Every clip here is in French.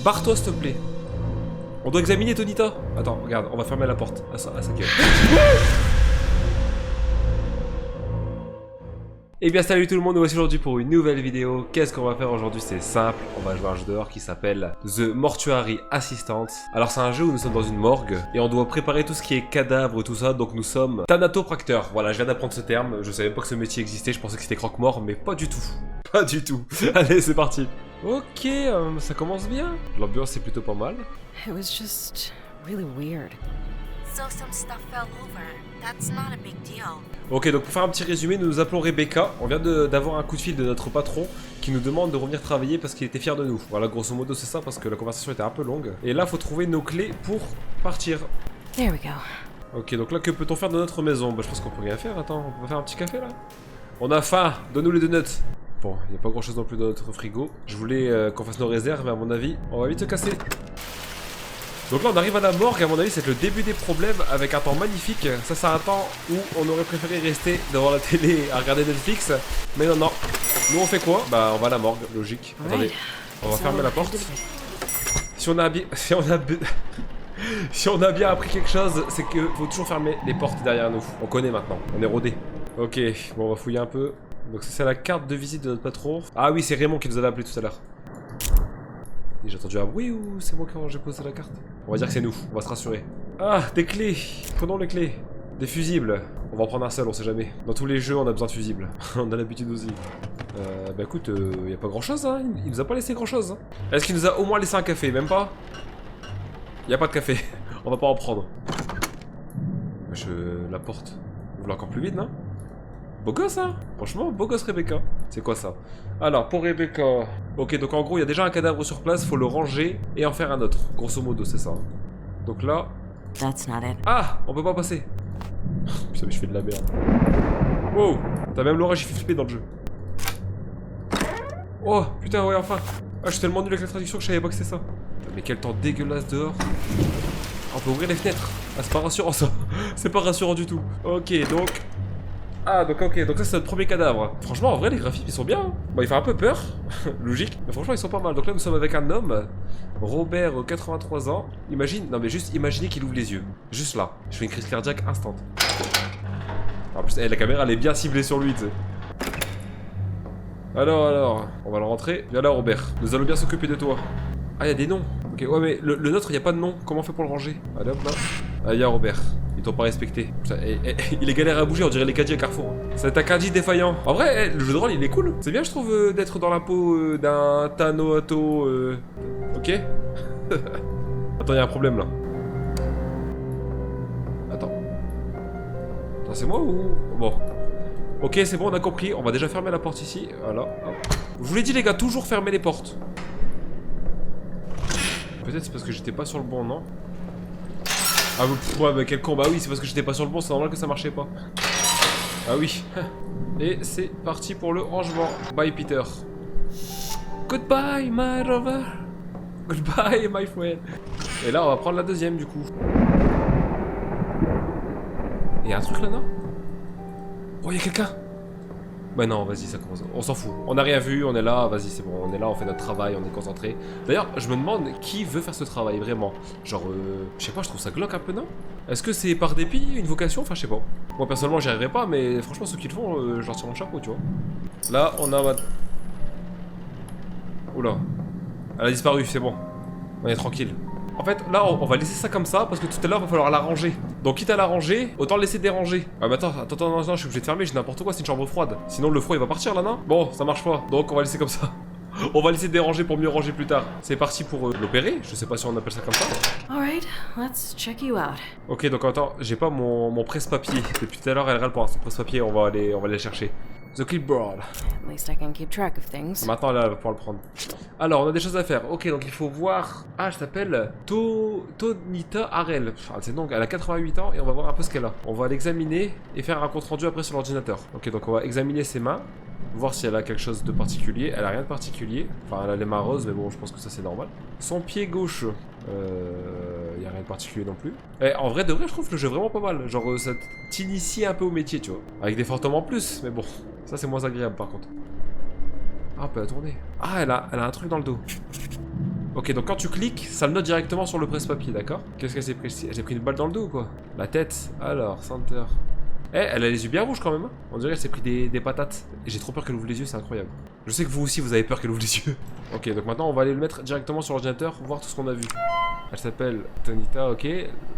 Barre-toi s'il te plaît. On doit examiner Tonita. Attends, regarde, on va fermer la porte à sa gueule. Et bien salut tout le monde, nous voici aujourd'hui pour une nouvelle vidéo. Qu'est-ce qu'on va faire aujourd'hui? C'est simple, on va jouer à un jeu dehors qui s'appelle The Mortuary Assistant. Alors c'est un jeu où nous sommes dans une morgue et on doit préparer tout ce qui est cadavre, tout ça. Donc nous sommes thanatopracteurs. Voilà, je viens d'apprendre ce terme, je savais pas que ce métier existait, je pensais que c'était croque-mort, mais pas du tout. Pas du tout. Allez, c'est parti. Ok, ça commence bien. L'ambiance est plutôt pas mal. It was just really weird. So some stuff fell over. That's not a big deal. Ok, donc pour faire un petit résumé, nous nous appelons Rebecca. On vient d'avoir un coup de fil de notre patron qui nous demande de revenir travailler parce qu'il était fier de nous. Voilà, grosso modo c'est ça parce que la conversation était un peu longue. Et là, faut trouver nos clés pour partir. There we go. Ok, donc là, que peut-on faire de notre maison? Bah, je pense qu'on peut rien faire. Attends, on peut faire un petit café là. On a faim, donne-nous les donuts. Bon, il n'y a pas grand chose non plus dans notre frigo. Je voulais qu'on fasse nos réserves, mais à mon avis, on va vite se casser. Donc là on arrive à la morgue, à mon avis c'est le début des problèmes avec un temps magnifique. Ça c'est un temps où on aurait préféré rester devant la télé à regarder Netflix. Mais non, non. Nous on fait quoi? Bah on va à la morgue, logique. Attendez, on va fermer la porte. Si on a bien... Si on a bien appris quelque chose, c'est qu'il faut toujours fermer les portes derrière nous. On connaît maintenant, on est rodé. Ok, bon on va fouiller un peu. Donc c'est la carte de visite de notre patron. Ah oui, c'est Raymond qui nous avait appelé tout à l'heure. J'ai entendu un bruit ou c'est moi quand j'ai posé la carte? On va dire que c'est nous, on va se rassurer. Ah, des clés. Prenons les clés. Des fusibles. On va en prendre un seul, on sait jamais. Dans tous les jeux, on a besoin de fusibles. On a l'habitude aussi. Bah écoute, y a pas grand chose, hein. Il nous a pas laissé grand chose. Hein. Est-ce qu'il nous a au moins laissé un café? Même pas? Y a pas de café. On va pas en prendre. La porte ouvre encore plus vite, non? Beau gosse, hein? Franchement, beau gosse Rebecca. C'est quoi ça? Alors, pour Rebecca... Ok, donc en gros, il y a déjà un cadavre sur place, faut le ranger et en faire un autre. Grosso modo, c'est ça. Donc là... That's not it. Ah! On peut pas passer. Putain, mais je fais de la merde. Wow! T'as même l'orage, il fait flipper dans le jeu. Oh! Putain, ouais, enfin! Ah, je suis tellement nul avec la traduction que je savais pas que c'était ça. Mais quel temps dégueulasse dehors. On peut ouvrir les fenêtres. Ah, c'est pas rassurant, ça. C'est pas rassurant du tout. Ok, donc... Ah donc ok, donc ça c'est notre premier cadavre. Franchement en vrai les graphismes ils sont bien. Bon il fait un peu peur, logique, mais franchement ils sont pas mal. Donc là nous sommes avec un homme, Robert, 83 ans. Imagine, non mais juste imaginez qu'il ouvre les yeux. Juste là, je fais une crise cardiaque instant. En plus la caméra elle est bien ciblée sur lui tu sais. Alors, on va le rentrer. Viens là Robert, nous allons bien s'occuper de toi. Ah il y a des noms. Ok ouais mais le nôtre il y a pas de nom, comment on fait pour le ranger? Allez hop là. Ah y'a Robert. Ils t'ont pas respecté. Putain, il est galère à bouger, on dirait les caddies à Carrefour. C'est un caddie défaillant. En vrai, le jeu de rôle il est cool. C'est bien je trouve d'être dans la peau d'un Thanato. Ok. Attends, y'a un problème là. Attends. Attends, c'est moi ou... Bon. Ok, c'est bon, on a compris. On va déjà fermer la porte ici. Voilà. Hop. Je vous l'ai dit les gars, toujours fermer les portes. Peut-être c'est parce que j'étais pas sur le bon, non? Ah ouais bah quel con, bah oui c'est parce que j'étais pas sur le bon, c'est normal que ça marchait pas. Ah oui. Et c'est parti pour le rangement. Bye Peter. Goodbye my lover. Goodbye my friend. Et là on va prendre la deuxième du coup. Et y'a un truc là non? Oh y'a quelqu'un. Bah non vas-y ça commence, on s'en fout. On a rien vu, on est là, vas-y c'est bon, on est là, on fait notre travail, on est concentré. D'ailleurs je me demande qui veut faire ce travail vraiment. Genre je sais pas, je trouve ça glauque un peu non? Est-ce que c'est par dépit, une vocation? Enfin je sais pas. Moi personnellement j'y arriverai pas mais franchement ceux qui le font, je leur tire mon chapeau tu vois. Là on a... Oula. Elle a disparu, c'est bon. On est tranquille. En fait, là, on va laisser ça comme ça, parce que tout à l'heure, il va falloir la ranger. Donc, quitte à la ranger, autant le laisser déranger. Ah, mais attends, non, je suis obligé de fermer, j'ai n'importe quoi, c'est une chambre froide. Sinon, le froid, il va partir, là, non? Bon, ça marche pas, donc on va laisser comme ça. On va laisser déranger pour mieux ranger plus tard. C'est parti pour l'opérer, je sais pas si on appelle ça comme ça. Alright, let's check you out. Ok, donc attends, j'ai pas mon presse-papier. Depuis tout à l'heure, elle râle pour un presse-papier, on va aller le chercher. The clipboard. At least I can keep track of things. Maintenant, là, elle va pouvoir le prendre. Alors, on a des choses à faire. Ok, donc il faut voir... Ah, je t'appelle Tonita Harel. Enfin, c'est donc, elle a 88 ans et on va voir un peu ce qu'elle a. On va l'examiner et faire un compte rendu après sur l'ordinateur. Ok, donc on va examiner ses mains. Voir si elle a quelque chose de particulier. Elle a rien de particulier. Enfin, elle a les mains roses, mais bon, je pense que ça c'est normal. Son pied gauche. Y a rien de particulier non plus. Et en vrai de vrai, je trouve le jeu vraiment pas mal. Genre, ça t'initie un peu au métier, tu vois. Avec des fantômes en plus, mais bon. Ça c'est moins agréable par contre. Ah, on peut la tourner. Ah, elle a un truc dans le dos. Ok, donc quand tu cliques, ça le note directement sur le presse-papier, d'accord? Qu'est-ce qu'elle s'est pris ici? Elle s'est pris une balle dans le dos ou quoi? La tête. Alors, Center. Eh, elle a les yeux bien rouges quand même, hein. On dirait qu'elle s'est pris des patates. Et j'ai trop peur qu'elle ouvre les yeux, c'est incroyable. Je sais que vous aussi, vous avez peur qu'elle ouvre les yeux. Ok, donc maintenant, on va aller le mettre directement sur l'ordinateur, voir tout ce qu'on a vu. Elle s'appelle Tonita, ok.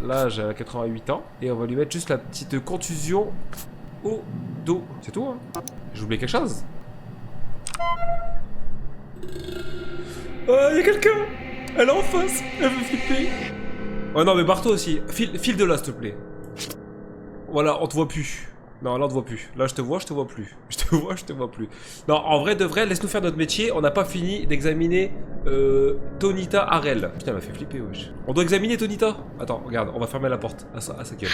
L'âge, elle a 88 ans. Et on va lui mettre juste la petite contusion au dos. C'est tout, hein. J'ai oublié quelque chose. Oh, y'a quelqu'un. Elle est en face. Elle veut flipper. Oh non, mais barre-toi aussi. File de là, s'il te plaît. Voilà, on te voit plus. Non, là on te voit plus. Là je te vois plus. Je te vois plus. Non, en vrai de vrai, laisse-nous faire notre métier. On n'a pas fini d'examiner Tonita Harel. Putain, elle m'a fait flipper, wesh. On doit examiner Tonita. Attends, regarde, on va fermer la porte à sa gueule.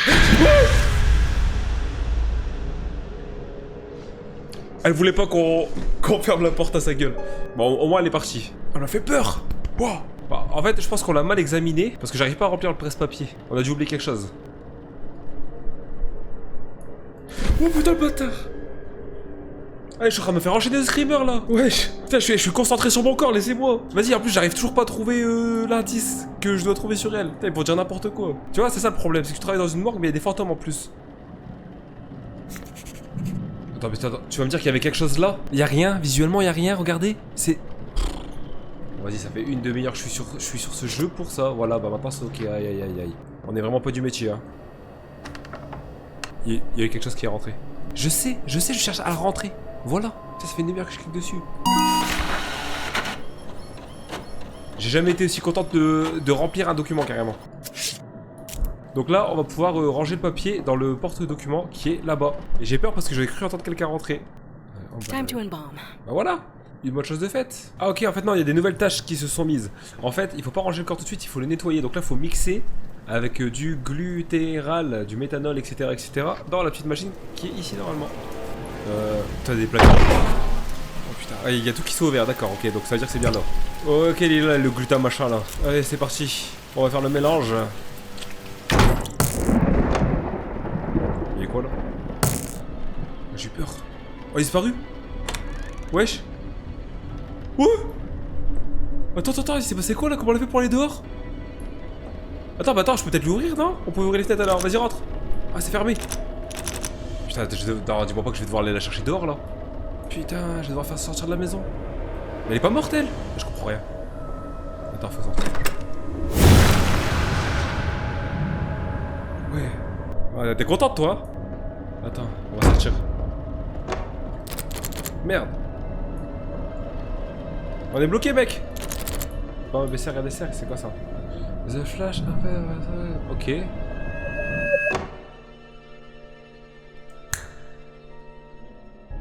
Elle voulait pas qu'on ferme la porte à sa gueule. Bon, au moins elle est partie. Elle m'a fait peur. Wow. Bah, en fait, je pense qu'on l'a mal examiné parce que j'arrive pas à remplir le presse-papier. On a dû oublier quelque chose. Oh putain le bâtard. Allez, je suis en train de me faire enchaîner des screamers là. Wesh. Putain, je suis concentré sur mon corps, laissez-moi. Vas-y, en plus j'arrive toujours pas à trouver l'indice que je dois trouver sur elle. Putain, pour dire n'importe quoi. Tu vois, c'est ça le problème, c'est que tu travailles dans une morgue mais il y a des fantômes en plus. Attends, mais attends, tu vas me dire qu'il y avait quelque chose là? Y a rien, visuellement y a rien, regardez. C'est... Vas-y, ça fait une demi-heure que je suis sur ce jeu pour ça. Voilà, bah maintenant c'est ok, aïe aïe aïe aïe. On est vraiment pas du métier, hein. Il y a eu quelque chose qui est rentré. Je sais, je cherche à rentrer. Voilà. Ça fait une demi-heure que je clique dessus. J'ai jamais été aussi contente de remplir un document carrément. Donc là, on va pouvoir ranger le papier dans le porte-document qui est là-bas. Et j'ai peur parce que j'avais cru entendre quelqu'un rentrer. Time to embalm. Bah voilà, une bonne chose de faite. Ah ok, en fait non, il y a des nouvelles tâches qui se sont mises. En fait, il faut pas ranger le corps tout de suite, il faut le nettoyer. Donc là, il faut mixer avec du glutéral, du méthanol, etc., etc. dans la petite machine qui est ici normalement. T'as des placards. Oh putain, ah, il y a tout qui s'est ouvert, d'accord, ok, donc ça veut dire que c'est bien là. Ok, il est là, le gluta machin là. Allez, c'est parti. On va faire le mélange. Il y a quoi là? J'ai peur. Oh, il est disparu? Wesh. Ouais. Attends, il s'est passé quoi là? Comment on l'a fait pour aller dehors? Attends, bah attends, je peux peut-être l'ouvrir, non? On peut ouvrir les fenêtres alors, vas-y rentre. Ah, c'est fermé. Putain, non, dis-moi pas que je vais devoir aller la chercher dehors là. Putain, je vais devoir faire sortir de la maison. Mais elle est pas morte elle? Je comprends rien. Attends, faut sortir. Ouais. T'es contente toi? Attends, on va sortir. Merde. On est bloqué mec. Bon, mais c'est, regardez ça, c'est quoi ça? The Flash, ok.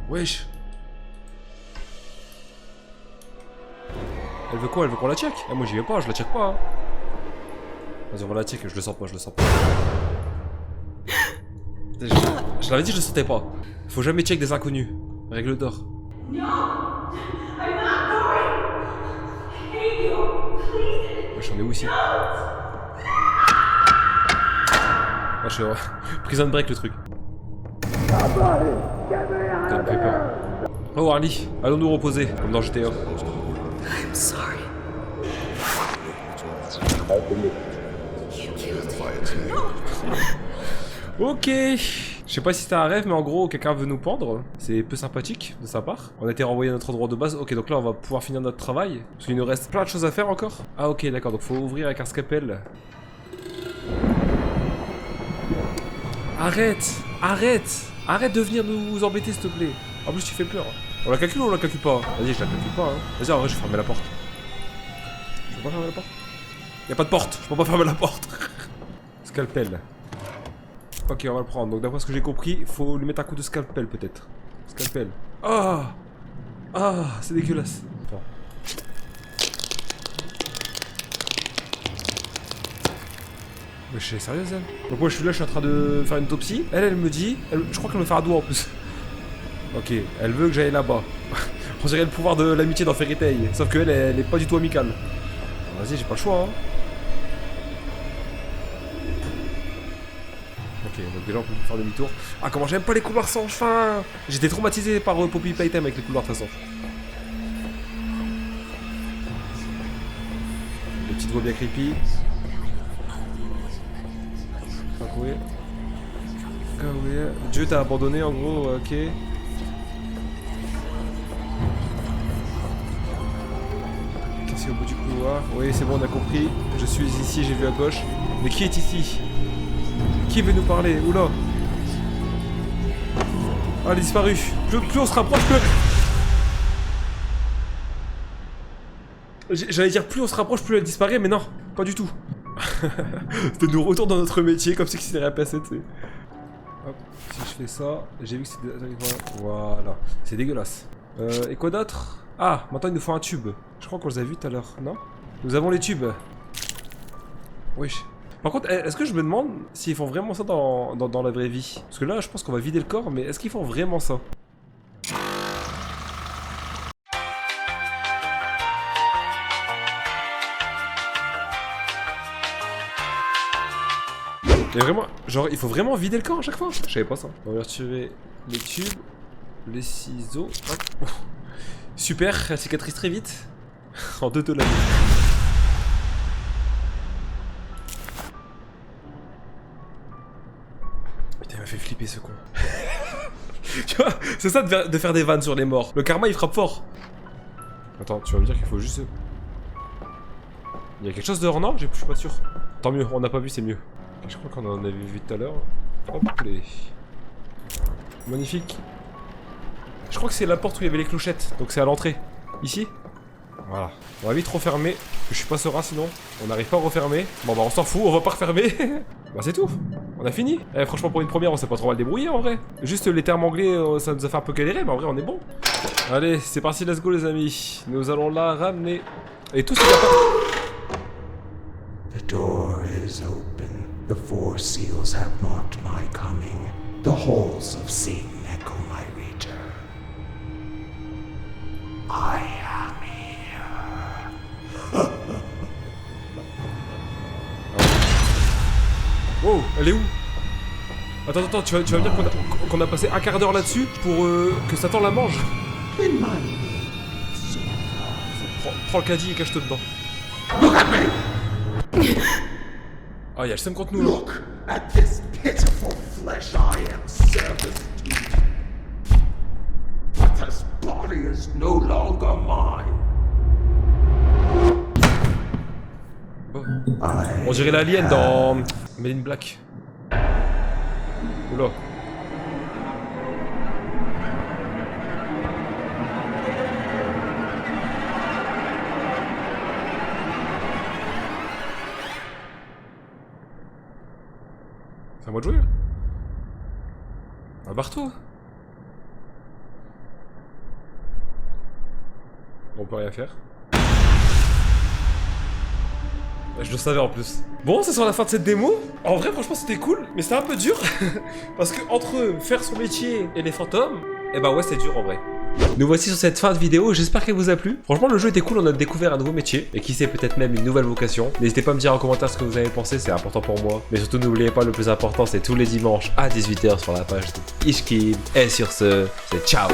Wesh. Elle veut quoi? Elle veut qu'on la check? Ah, moi j'y vais pas, je la check pas. Hein. Vas-y, on va la check, je le sens pas, Je l'avais dit, je le sentais pas. Faut jamais check des inconnus. Règle d'or. No! I'm not going! I hate you! Please! Wesh, on est où ici? Ah, je suis... Prison break le truc. Putain, il me fait peur. Oh Harley, allons nous reposer, comme dans GTA. I'm sorry. Ok. Je sais pas si c'était un rêve, mais en gros, quelqu'un veut nous pendre. C'est peu sympathique de sa part. On a été renvoyé à notre endroit de base. Ok, donc là, on va pouvoir finir notre travail. Parce qu'il nous reste plein de choses à faire encore. Ah ok, d'accord, donc faut ouvrir avec un scalpel. Arrête de venir nous embêter, s'il te plaît. En plus, tu fais peur. On la calcule ou on la calcule pas? Vas-y, je la calcule pas. Hein. Vas-y, en vrai, je vais fermer la porte. Je peux pas fermer la porte? Y'a pas de porte, je peux pas fermer la porte. Scalpel. Ok, on va le prendre. Donc, d'après ce que j'ai compris, faut lui mettre un coup de scalpel, peut-être. Scalpel. Ah! Ah, c'est dégueulasse. Attends. Mais je suis sérieuse, elle? Donc, moi, je suis là, je suis en train de faire une autopsie. Elle me dit. Je crois qu'elle me fait un doigt en plus. Ok, elle veut que j'aille là-bas. On dirait le pouvoir de l'amitié dans Fairy Tail. Sauf qu'elle, elle est pas du tout amicale. Vas-y, j'ai pas le choix, hein. Ok, donc déjà on peut faire demi-tour. Ah, comment j'aime pas les couloirs sans fin! J'étais traumatisé par Poppy Playtime avec les couloirs de toute façon. petite voix bien creepy. Kakoué. Kakoué. Dieu t'a abandonné en gros, ok. Cassé au bout du couloir. Oui, c'est bon, on a compris. Je suis ici, j'ai vu à gauche. Mais qui est ici? Qui veut nous parler? Oula. Ah, elle est disparue. Plus on se rapproche, plus... J'allais dire plus on se rapproche, plus elle disparaît, mais non, pas du tout. C'était de retour dans notre métier, comme si c'était rien passé, tu sais. Hop, si je fais ça, j'ai vu que c'était... Voilà, c'est dégueulasse. Et quoi d'autre? Ah, maintenant il nous faut un tube. Je crois qu'on les a vus tout à l'heure, non? Nous avons les tubes. Wesh. Par contre, est-ce que je me demande s'ils font vraiment ça dans la vraie vie? Parce que là, je pense qu'on va vider le corps, mais est-ce qu'ils font vraiment ça? Mais vraiment, genre, il faut vraiment vider le corps à chaque fois? Je savais pas ça. On va retirer les tubes, les ciseaux. Hop. Super, elle cicatrise très vite. En 2 dollars. Putain, il m'a fait flipper ce con. Tu vois, c'est ça de faire des vannes sur les morts. Le karma il frappe fort. Attends, tu vas me dire qu'il faut juste... Il y a quelque chose dehors, non? Je suis pas sûr. Tant mieux, on n'a pas vu, c'est mieux. Je crois qu'on en avait vu tout à l'heure. Hop, les... Magnifique. Je crois que c'est la porte où il y avait les clochettes. Donc c'est à l'entrée. Ici. Voilà. On va vite refermer. Je suis pas serein sinon. On n'arrive pas à refermer. Bon bah on s'en fout, on va pas refermer. Bah c'est tout. On a fini. Eh, franchement pour une première on sait pas trop mal débrouiller en vrai. Juste les termes anglais ça nous a fait un peu galérer mais en vrai on est bon. Allez c'est parti, let's go les amis. Nous allons la ramener. Et tout c'est pas... The door is open. The four seals have marked my coming. The halls of Satan echo my return. I am here. Wow, elle est où? Attends, tu vas me dire qu'on a passé un quart d'heure là-dessus pour que Satan la mange? Prends le caddie et cache-toi dedans. Ah, y'a le seum contre nous là. Look at this pitiful flesh I am service to. But this body is no longer mine. Oh. On dirait l'alien dans Men in Black. Oula. C'est à moi de jouer là. Un marteau. On peut rien faire. Je le savais en plus. Bon, c'est sur la fin de cette démo. En vrai, franchement, c'était cool, mais c'était un peu dur. Parce que entre faire son métier et les fantômes, eh bah ouais, c'est dur en vrai. Nous voici sur cette fin de vidéo, j'espère qu'elle vous a plu. Franchement, le jeu était cool, on a découvert un nouveau métier. Et qui sait, peut-être même une nouvelle vocation. N'hésitez pas à me dire en commentaire ce que vous avez pensé, c'est important pour moi. Mais surtout, n'oubliez pas, le plus important, c'est tous les dimanches à 18 h sur la page de Ishkin. Et sur ce, c'est ciao.